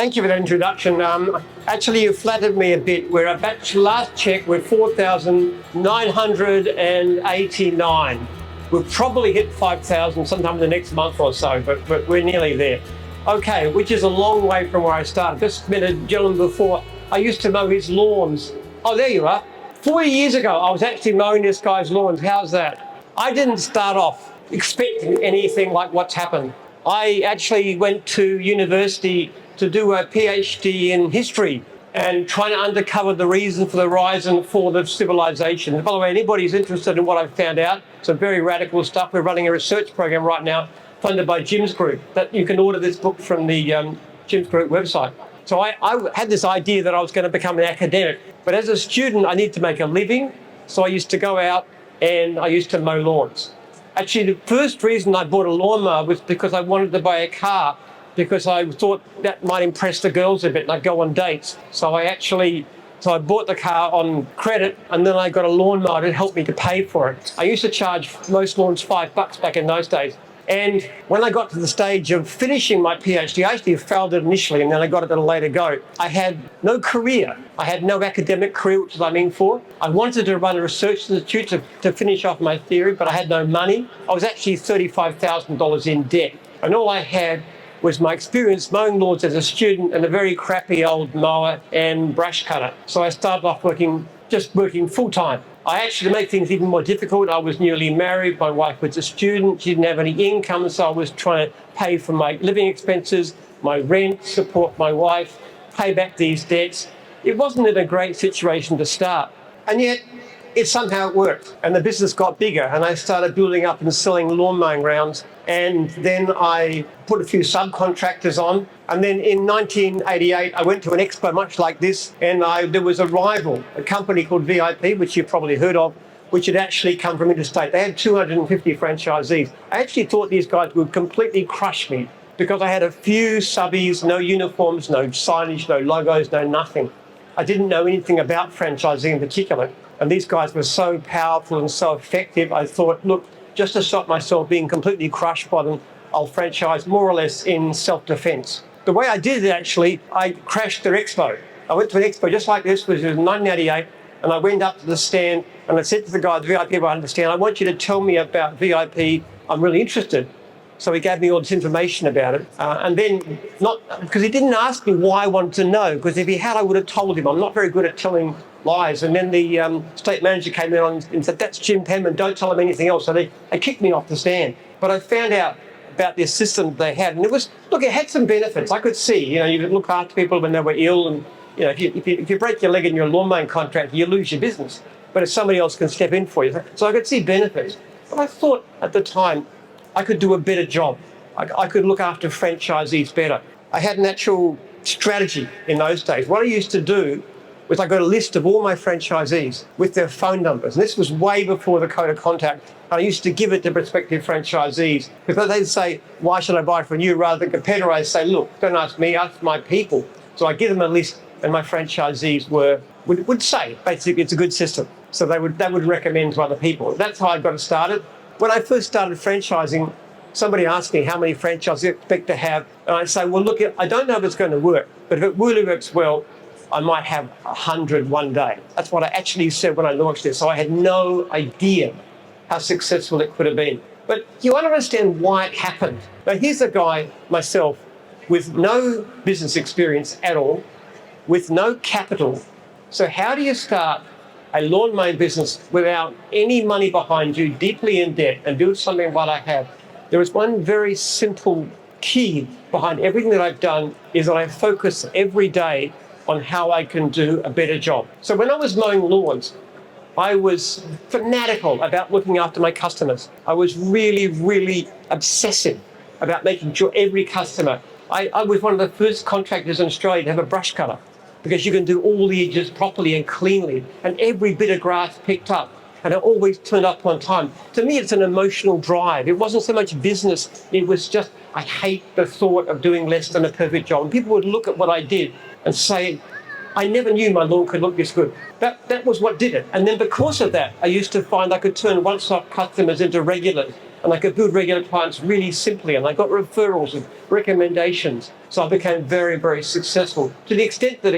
Thank you for that introduction. Actually, you flattered me a bit. We're at last check, we're 4,989. We'll probably hit 5,000 sometime in the next month or so, but we're nearly there. Okay, which is a long way from where I started. Just met a gentleman before. I used to mow his lawns. Oh, there you are. 40 years ago, I was actually mowing this guy's lawns. How's that? I didn't start off expecting anything like what's happened. I actually went to university to do a PhD in history and trying to uncover the reason for the rise and fall of civilization. And by the way, anybody who's interested in what I've found out, some very radical stuff. We're running a research program right now funded by Jim's Group that you can order this book from the Jim's Group website. So I had this idea that I was going to become an academic, but as a student, I need to make a living. So I used to go out and I used to mow lawns. Actually, the first reason I bought a lawnmower was because I wanted to buy a car because I thought that might impress the girls a bit and I'd go on dates. So I bought the car on credit and then I got a lawnmower to help me to pay for it. I used to charge most lawns $5 back in those days. And when I got to the stage of finishing my PhD, I actually failed it initially and then I got it at a later go. I had no career. I had no academic career, which is what I'm in for. I wanted to run a research institute to finish off my theory, but I had no money. I was actually $35,000 in debt. And all I had was my experience mowing lawns as a student and a very crappy old mower and brush cutter. So I started off working full time. I actually, to make things even more difficult, I was newly married. My wife was a student. She didn't have any income, so I was trying to pay for my living expenses, my rent, support my wife, pay back these debts. It wasn't in a great situation to start. And yet, it somehow worked. And the business got bigger, and I started building up and selling lawn mowing rounds. And then I put a few subcontractors on. And then in 1988, I went to an expo much like this, and there was a rival, a company called VIP, which you've probably heard of, which had actually come from interstate. They had 250 franchisees. I actually thought these guys would completely crush me because I had a few subbies, no uniforms, no signage, no logos, no nothing. I didn't know anything about franchising in particular. And these guys were so powerful and so effective, I thought, look, just to stop myself being completely crushed by them, I'll franchise more or less in self-defense. The way I did it, actually, I crashed their expo. I went to an expo just like this, which was in 1988, and I went up to the stand and I said to the guy at VIP, I understand, I want you to tell me about VIP. I'm really interested. So he gave me all this information about it. And then, not because he didn't ask me why I wanted to know, because if he had, I would have told him. I'm not very good at telling lies. And then the state manager came in and said, that's Jim Penman, don't tell him anything else. So they kicked me off the stand. But I found out about this system they had, and it had some benefits. I could see, you could look after people when they were ill, and if you break your leg in your lawn mowing contract, you lose your business. But if somebody else can step in for you, so I could see benefits. But I thought at the time I could do a better job. I could look after franchisees better. I had an actual strategy in those days. What I used to do was I got a list of all my franchisees with their phone numbers. And this was way before the code of contact. And I used to give it to prospective franchisees because they'd say, why should I buy from you rather than competitor? I say, look, don't ask me, ask my people. So I give them a list and my franchisees would say, basically, it's a good system. So they would recommend to other people. That's how I got it started. When I first started franchising, somebody asked me how many franchises I expect to have. And I say, well, look, I don't know if it's going to work, but if it really works well, I might have 100 one day. That's what I actually said when I launched it. So I had no idea how successful it could have been. But you want to understand why it happened. Now, here's a guy, myself, with no business experience at all, with no capital. So how do you start a lawn mowing business without any money behind you, deeply in debt, and do something like I have? There is one very simple key behind everything that I've done, is that I focus every day on how I can do a better job. So when I was mowing lawns, I was fanatical about looking after my customers. I was really, really obsessive about making sure every customer. I was one of the first contractors in Australia to have a brush cutter, because you can do all the edges properly and cleanly, and every bit of grass picked up, and it always turned up on time. To me, it's an emotional drive. It wasn't so much business. It was just, I hate the thought of doing less than a perfect job. And people would look at what I did and say, I never knew my lawn could look this good. That was what did it. And then because of that, I used to find I could turn once-off customers into regulars. And I could build regular clients really simply, and I got referrals and recommendations. So I became very, very successful to the extent that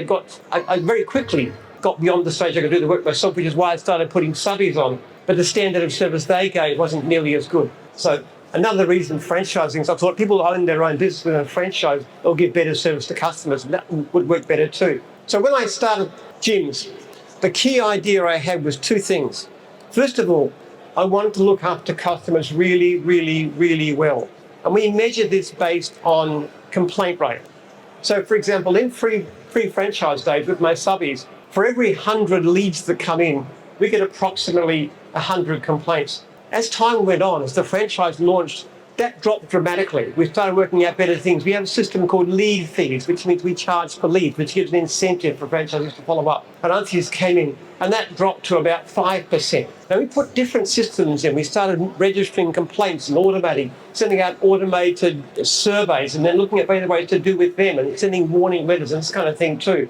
I very quickly got beyond the stage I could do the work myself, which is why I started putting subbies on. But the standard of service they gave wasn't nearly as good. So another reason franchising is I thought people own their own business with a franchise, they'll give better service to customers, and that would work better too. So when I started gyms, the key idea I had was two things. First of all, I wanted to look after customers really, really, really well. And we measure this based on complaint rate. So for example, in free franchise days with my subbies, for every 100 leads that come in, we get approximately 100 complaints. As time went on, as the franchise launched, that dropped dramatically. We started working out better things. We have a system called lead fees, which means we charge for leads, which gives an incentive for franchisees to follow up. And answers came in, and that dropped to about 5%. Now we put different systems in. We started registering complaints and automating, sending out automated surveys, and then looking at better ways to do with them, and sending warning letters and this kind of thing too.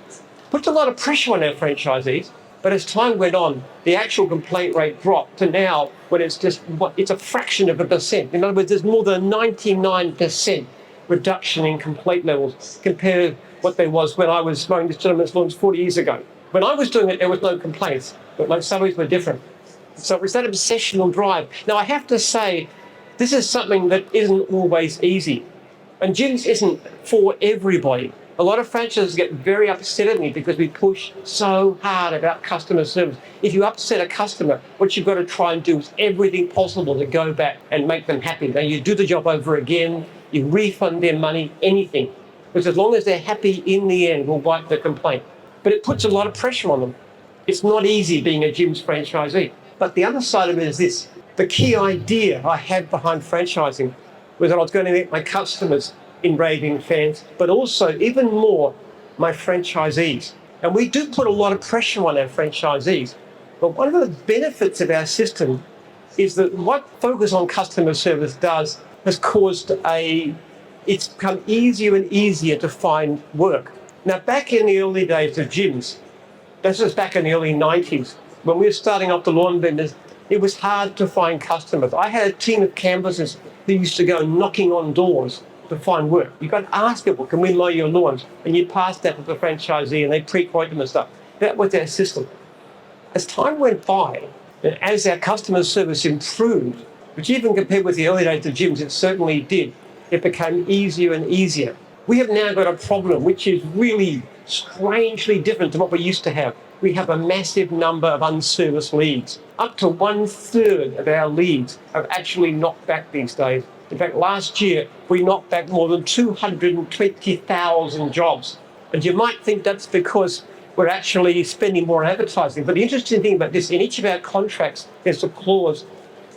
Puts a lot of pressure on our franchisees. But as time went on, the actual complaint rate dropped to now when it's a fraction of a percent. In other words, there's more than 99% reduction in complaint levels compared to what there was when I was mowing this gentleman's lawns 40 years ago. When I was doing it, there was no complaints, but my salaries were different. So it was that obsessional drive. Now, I have to say, this is something that isn't always easy. And gyms isn't for everybody. A lot of franchises get very upset at me because we push so hard about customer service. If you upset a customer, what you've got to try and do is everything possible to go back and make them happy. Now, you do the job over again, you refund their money, anything. Because as long as they're happy in the end, we'll wipe the complaint. But it puts a lot of pressure on them. It's not easy being a gym's franchisee. But the other side of it is this. The key idea I had behind franchising was that I was going to make my customers raving fans, but also even more my franchisees. And we do put a lot of pressure on our franchisees. But one of the benefits of our system is that what focus on customer service does has caused it's become easier and easier to find work. Now, back in the early days of gyms, this was back in the early 90s, when we were starting up the lawn vendors, it was hard to find customers. I had a team of canvassers who used to go knocking on doors to find work. You got to ask people, can we mow your lawns? And you pass that to the franchisee and they pre-quote them and stuff. That was our system. As time went by, and as our customer service improved, which even compared with the early days of gyms, it certainly did, it became easier and easier. We have now got a problem which is really strangely different to what we used to have. We have a massive number of unserviced leads. Up to 1/3 of our leads are actually knocked back these days. In fact, last year, we knocked back more than 220,000 jobs. And you might think that's because we're actually spending more on advertising. But the interesting thing about this, in each of our contracts, there's a clause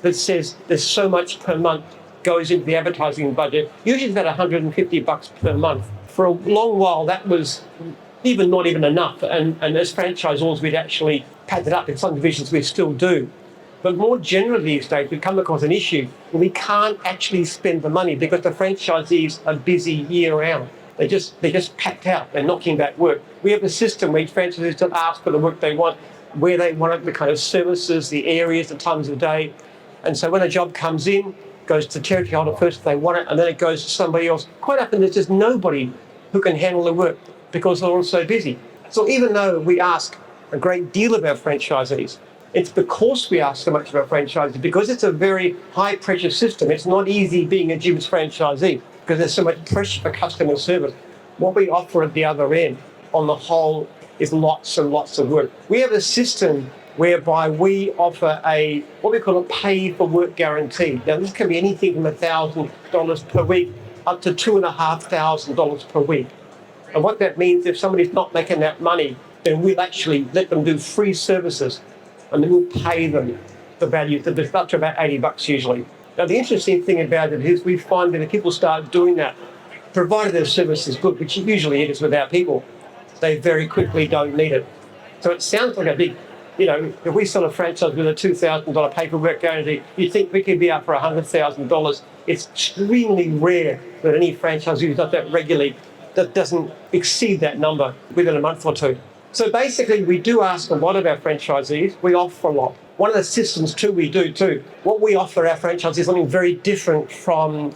that says there's so much per month goes into the advertising budget. Usually it's about $150 per month. For a long while, that was not even enough. And as franchisors, we'd actually pad it up. In some divisions, we still do. But more generally these days, we come across an issue where we can't actually spend the money because the franchisees are busy year-round. They're just packed out. They're knocking back work. We have a system where franchisees don't ask for the work they want, where they want it, the kind of services, the areas, the times of day. And so when a job comes in, it goes to the territory holder first if they want it, and then it goes to somebody else. Quite often there's just nobody who can handle the work because they're all so busy. So even though we ask a great deal of our franchisees, it's because we ask so much of our franchisees, because it's a very high pressure system. It's not easy being a gym's franchisee because there's so much pressure for customer service. What we offer at the other end, on the whole, is lots and lots of work. We have a system whereby we offer what we call a pay for work guarantee. Now this can be anything from $1,000 per week up to $2,500 per week. And what that means, if somebody's not making that money, then we'll actually let them do free services and then we'll pay them the value, up to about $80 usually. Now, the interesting thing about it is we find that if people start doing that, provided their service is good, which usually it is with our people, they very quickly don't need it. So it sounds like a big, if we sell a franchise with a $2,000 paperwork guarantee, you think we could be out for $100,000. It's extremely rare that any franchisee who does that regularly that doesn't exceed that number within a month or two. So basically, we do ask a lot of our franchisees. We offer a lot. One of the systems too, we do too. What we offer our franchisees is something very different from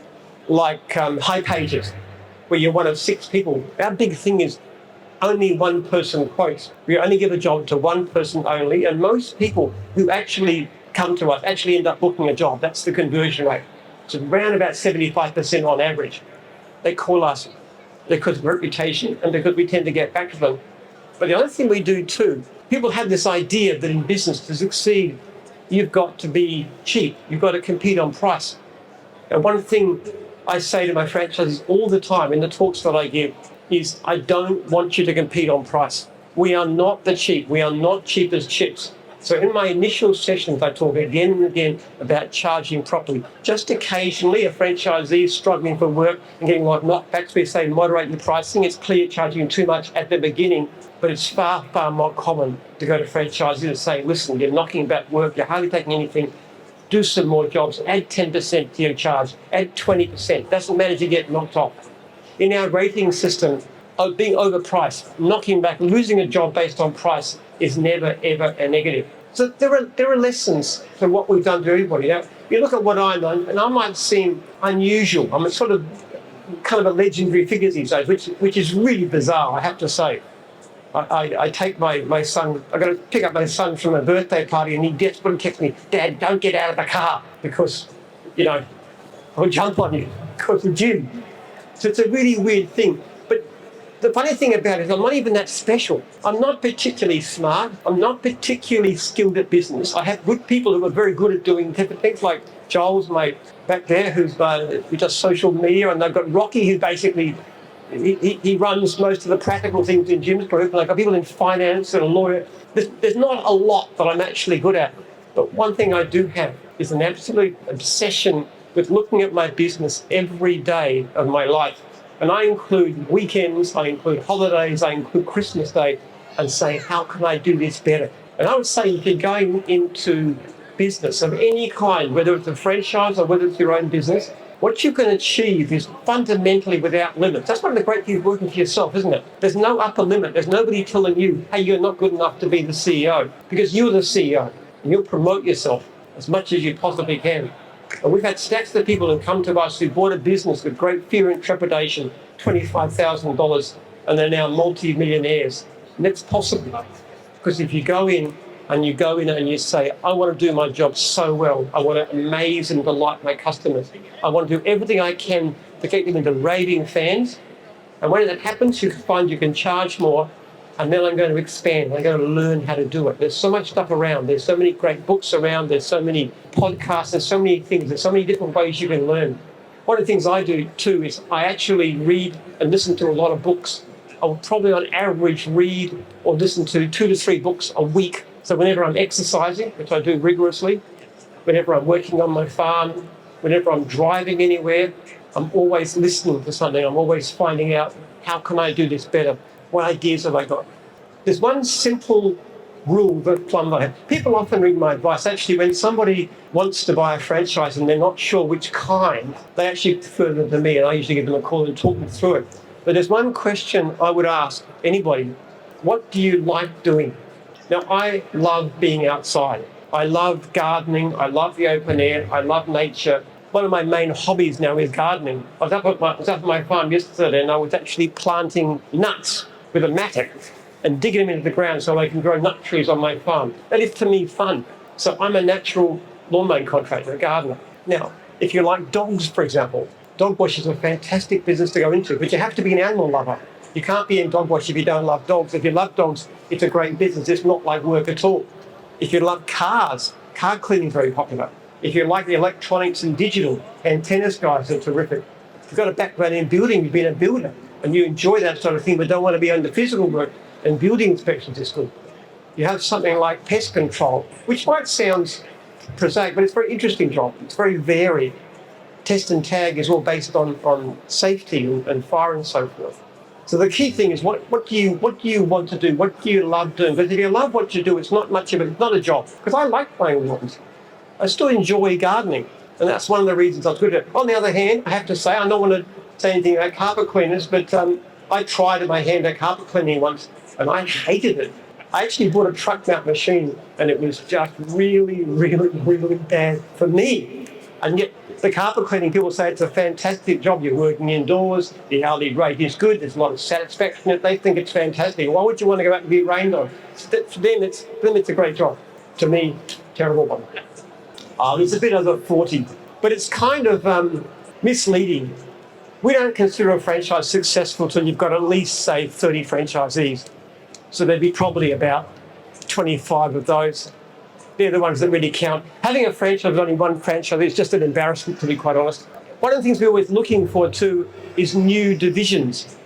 like High Pages, where you're one of 6 people. Our big thing is only one person quotes. We only give a job to one person only, and most people who actually come to us actually end up booking a job. That's the conversion rate. It's around about 75% on average. They call us because of reputation and because we tend to get back to them. But the other thing we do too, people have this idea that in business to succeed, you've got to be cheap. You've got to compete on price. And one thing I say to my franchisees all the time in the talks that I give is I don't want you to compete on price. We are not the cheap. We are not cheap as chips. So in my initial sessions, I talk again and again about charging properly. Just occasionally, a franchisee is struggling for work and getting like knockbacks, we say moderate the pricing. It's clear charging too much at the beginning, but it's far, far more common to go to franchisees and say, listen, you're knocking about work, you're hardly taking anything, do some more jobs, add 10% to your charge, add 20%. Doesn't matter if you get knocked off. In our rating system, being overpriced, knocking back, losing a job based on price is never, ever a negative. So there are lessons from what we've done to everybody. Now, you look at what I'm on, and I might seem unusual. I'm a sort of kind of a legendary figure these days, which is really bizarre, I have to say. I take my son, I've got to pick up my son from a birthday party, and he desperately texts me, Dad, don't get out of the car because, I'll jump on you because of Jim. So it's a really weird thing. But the funny thing about it is I'm not even that special. I'm not particularly smart. I'm not particularly skilled at business. I have good people who are very good at doing different things, like Joel's mate back there who does social media, and they've got Rocky who basically, he runs most of the practical things in Jim's group, and I've got people in finance and a lawyer. There's not a lot that I'm actually good at. But one thing I do have is an absolute obsession with looking at my business every day of my life. And I include weekends, I include holidays, I include Christmas Day, and say, how can I do this better? And I would say if you're going into business of any kind, whether it's a franchise or whether it's your own business, what you can achieve is fundamentally without limits. That's one of the great things working for yourself, isn't it? There's no upper limit. There's nobody telling you, hey, you're not good enough to be the CEO, because you're the CEO and you'll promote yourself as much as you possibly can. And we've had stats of people who come to us who bought a business with great fear and trepidation, $25,000, and they're now multi-millionaires. And that's possible because if you go in and you say, I want to do my job so well, I want to amaze and delight my customers, I want to do everything I can to get them into raving fans. And when that happens, you find you can charge more, and then I'm going to expand. I'm going to learn how to do it. There's so much stuff around. There's so many great books around. There's so many podcasts. There's so many things. There's so many different ways you can learn. One of the things I do too is I actually read and listen to a lot of books. I will probably on average read or listen to 2 to 3 books a week. So whenever I'm exercising, which I do rigorously, whenever I'm working on my farm, whenever I'm driving anywhere, I'm always listening to something. I'm always finding out, how can I do this better? What ideas have I got? There's one simple rule that plumb I have. People often read my advice. Actually, when somebody wants to buy a franchise and they're not sure which kind, they actually prefer them to me, and I usually give them a call and talk them through it. But there's one question I would ask anybody: what do you like doing? Now, I love being outside. I love gardening. I love the open air. I love nature. One of my main hobbies now is gardening. I was up at my farm yesterday, and I was actually planting nuts with a mattock and digging them into the ground so I can grow nut trees on my farm. That is, to me, fun. So I'm a natural lawn mowing contractor, a gardener. Now, if you like dogs, for example, dog wash is a fantastic business to go into, but you have to be an animal lover. You can't be in dog wash if you don't love dogs. If you love dogs, it's a great business. It's not like work at all. If you love cars, car cleaning is very popular. If you like the electronics and digital, antennas guys are terrific. If you've got a background in building, you've been a builder, and you enjoy that sort of thing but don't want to be under physical work, and building inspections is good. You have something like pest control, which might sound prosaic, but it's a very interesting job. It's very varied. Test and tag is all based on safety and fire and so forth. So the key thing is what do you want to do? What do you love doing? Because if you love what you do, it's not much of it. It's not a job. Because I like playing lawns. I still enjoy gardening, and that's one of the reasons I was good at it. On the other hand, I have to say, I don't want to say anything about carpet cleaners, but I tried my hand at carpet cleaning once and I hated it. I actually bought a truck mount machine and it was just really, really, really bad for me. And yet the carpet cleaning people say it's a fantastic job. You're working indoors, the hourly rate is good, there's a lot of satisfaction in it. They think it's fantastic. Why would you want to go out and be rained on? For them, it's a great job. To me, terrible one. It's a bit over 40, but it's kind of misleading. We don't consider a franchise successful till you've got at least, say, 30 franchisees. So there'd be probably about 25 of those. They're the ones that really count. Having a franchise with only one franchise is just an embarrassment, to be quite honest. One of the things we're always looking for too is new divisions.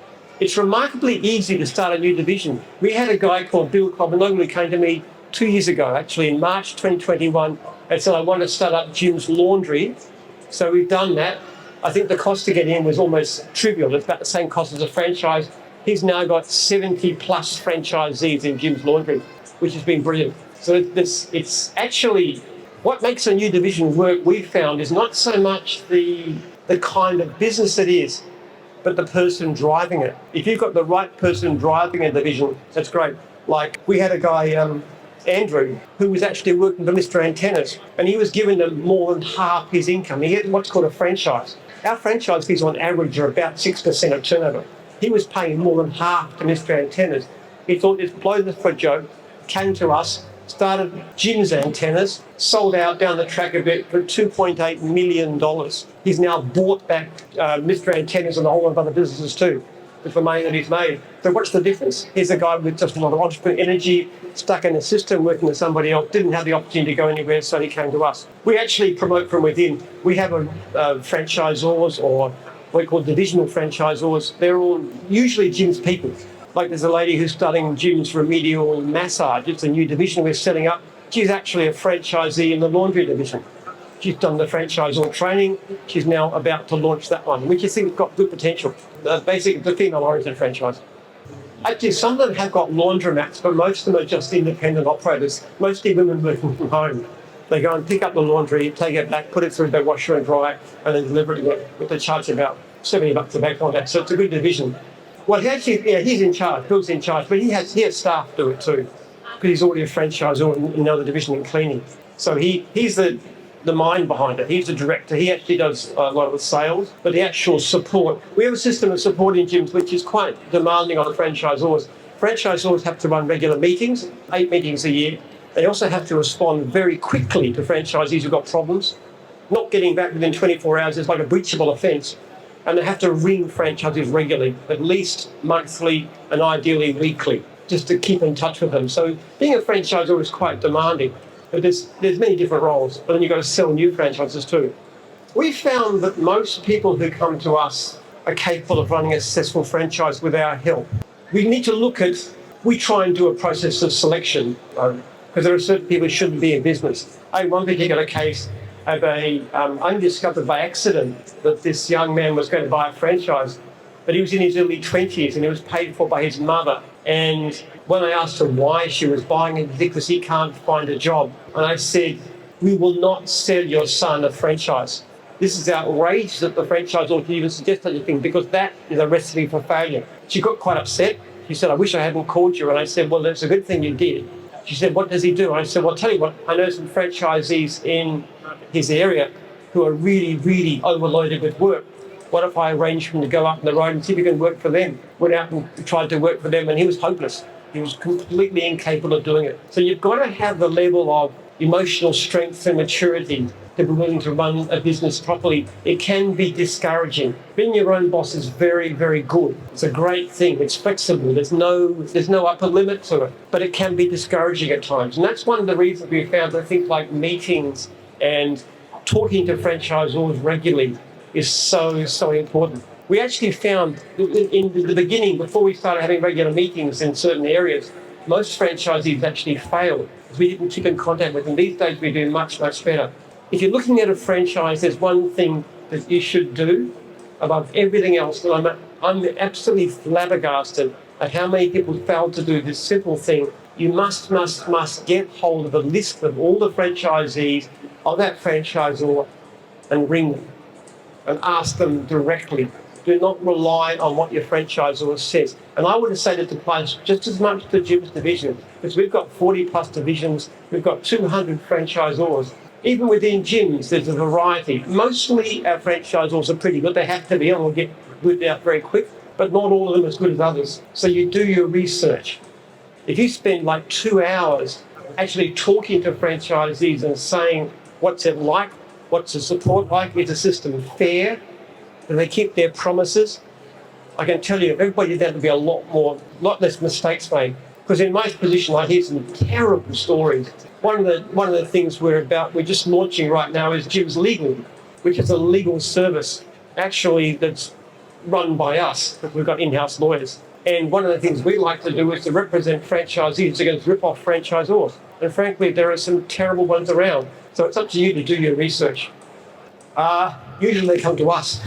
It's remarkably easy to start a new division. We had a guy called Bill Kleber who came to me 2 years ago, actually in March 2021, and said, I want to start up Jim's Laundry. So we've done that. I think the cost to get in was almost trivial. It's about the same cost as a franchise. He's now got 70 plus franchisees in Jim's Laundry, which has been brilliant. So it's actually, what makes a new division work, we've found, is not so much the kind of business it is, but the person driving it. If you've got the right person driving a division, that's great. Like we had a guy, Andrew, who was actually working for Mr. Antennas, and he was giving them more than half his income. He had what's called a franchise. Our franchise fees on average are about 6% of turnover. He was paying more than half to Mr. Antennas. He thought this blow this for a joke, came to us, started Jim's Antennas, sold out down the track a bit for $2.8 million. He's now bought back Mr. Antennas and a whole lot of other businesses too, with the money that he's made. So what's the difference? Here's a guy with just a lot of entrepreneur energy, stuck in a system, working with somebody else, didn't have the opportunity to go anywhere, so he came to us. We actually promote from within. We have franchisors, or what we call divisional franchisors. They're all usually Jim's people. Like there's a lady who's starting Jim's Remedial Massage. It's a new division we're setting up. She's actually a franchisee in the laundry division. She's done the franchisor training. She's now about to launch that one, which I think has got good potential. Basically, the female-oriented franchise. Actually, some of them have got laundromats, but most of them are just independent operators, mostly women working from home. They go and pick up the laundry, take it back, put it through their washer and dryer, and then deliver it again. But they charge about $70 a back on that, so it's a good division. Well, he's in charge, Bill's in charge, but he has staff do it too, because he's already a franchisor in another division in cleaning. So he's the mind behind it. He's the director. He actually does a lot of the sales, but the actual support. We have a system of support in gyms which is quite demanding on the franchisors. Franchisors have to run regular meetings, 8 meetings a year. They also have to respond very quickly to franchisees who've got problems. Not getting back within 24 hours is like a breachable offence. And they have to ring franchisees regularly, at least monthly and ideally weekly, just to keep in touch with them. So being a franchisor is quite demanding. But there's many different roles, but then you've got to sell new franchises too. We found that most people who come to us are capable of running a successful franchise with our help. We need to we try and do a process of selection, because there are certain people who shouldn't be in business. One particular case, I only discovered by accident that this young man was going to buy a franchise, but he was in his early 20s and he was paid for by his mother. And when I asked her why she was buying it, because he can't find a job, and I said, we will not sell your son a franchise. This is outrageous that the franchisor can even suggest such a thing, because that is a recipe for failure. She got quite upset. She said, I wish I hadn't called you. And I said, well, that's a good thing you did. She said, what does he do? And I said, well, I'll tell you what, I know some franchisees in his area who are really, really overloaded with work. What if I arranged for him to go up on the road and see if he can work for them? Went out and tried to work for them, and he was hopeless. He was completely incapable of doing it. So you've got to have the level of emotional strength and maturity to be willing to run a business properly. It can be discouraging. Being your own boss is very, very good. It's a great thing. It's flexible. There's no upper limit to it, but it can be discouraging at times. And that's one of the reasons we found that things like meetings and talking to franchisors regularly is so, so important. We actually found in the beginning, before we started having regular meetings in certain areas, most franchisees actually failed because we didn't keep in contact with them. These days we do much, much better. If you're looking at a franchise, there's one thing that you should do above everything else. And I'm absolutely flabbergasted at how many people fail to do this simple thing. You must get hold of a list of all the franchisees of that franchisor and ring them and ask them directly, Do not rely on what your franchisor says. And I would say that applies just as much to Jim's division, because we've got 40 plus divisions, we've got 200 franchisors. Even within gyms, there's a variety. Mostly our franchisors are pretty good. They have to be, and we'll get good out very quick, but not all of them as good as others. So you do your research. If you spend like 2 hours actually talking to franchisees and saying what's it like, what's the support like, is the system fair, do they keep their promises, I can tell you everybody there'll be a lot less mistakes made. Because in my position, I hear some terrible stories. One of the things we're just launching right now is Gyms Legal, which is a legal service actually that's run by us, but we've got in-house lawyers. And one of the things we like to do is to represent franchisees against rip-off franchisors. And frankly, there are some terrible ones around. So it's up to you to do your research. Usually they come to us.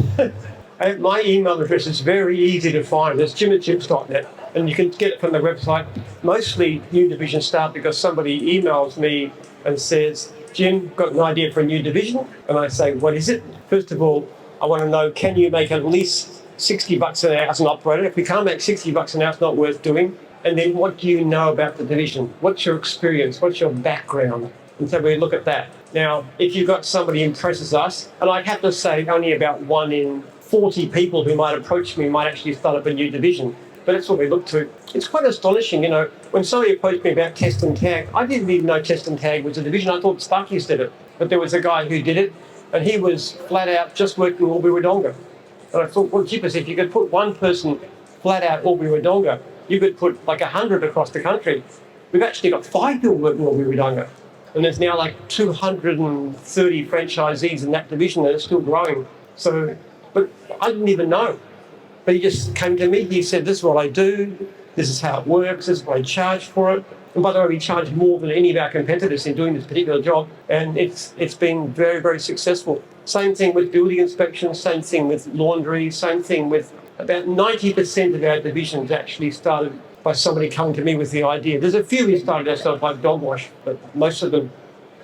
My email address is very easy to find. It's jim@gyms.net, and you can get it from the website. Mostly new divisions start because somebody emails me and says, Jim, got an idea for a new division? And I say, what is it? First of all, I want to know, can you make at least $60 an hour as an operator? If we can't make $60 an hour, it's not worth doing. And then what do you know about the division? What's your experience? What's your background? And so we look at that. Now, if you've got somebody who impresses us, and I have to say only about 1 in 40 people who might approach me might actually start up a new division. But that's what we look to. It's quite astonishing, when somebody approached me about test and tag, I didn't even know test and tag was a division. I thought Sparkies did it. But there was a guy who did it, and he was flat out just working Albury Wodonga. And I thought, well, jeepers, if you could put one person flat out Albury Wodonga, you could put like 100 across the country. We've actually got 5 people working Albury Wodonga. And there's now like 230 franchisees in that division that are still growing. So, but I didn't even know. But he just came to me, he said, this is what I do, this is how it works, this is what I charge for it. And by the way, we charge more than any of our competitors in doing this particular job. And it's been very, very successful. Same thing with building inspections, same thing with laundry, same thing with about 90% of our divisions actually started by somebody coming to me with the idea. There's a few who started ourselves like dog wash, but most of them,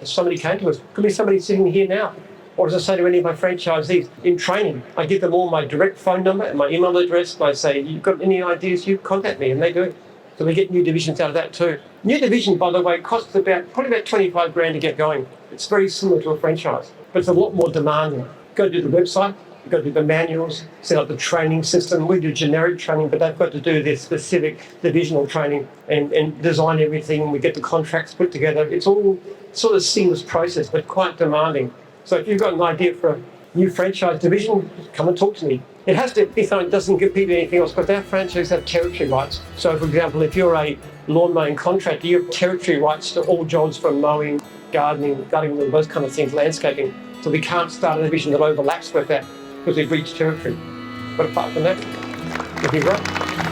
somebody came to us. Could be somebody sitting here now. Or as I say to any of my franchisees, in training, I give them all my direct phone number and my email address, and I say, you've got any ideas, you contact me, and they do it. So we get new divisions out of that too. New division, by the way, costs probably about 25 grand to get going. It's very similar to a franchise, but it's a lot more demanding. Go to the website, you've got to do the manuals, set up the training system. We do generic training, but they've got to do their specific divisional training and design everything. We get the contracts put together. It's all sort of seamless process, but quite demanding. So if you've got an idea for a new franchise division, come and talk to me. It has to be something that doesn't compete with anything else, but our franchises have territory rights. So for example, if you're a lawn mowing contractor, you have territory rights to all jobs from mowing, gardening, those kind of things, landscaping. So we can't start a division that overlaps with that because we've reached territory. But apart from that, we'll be right.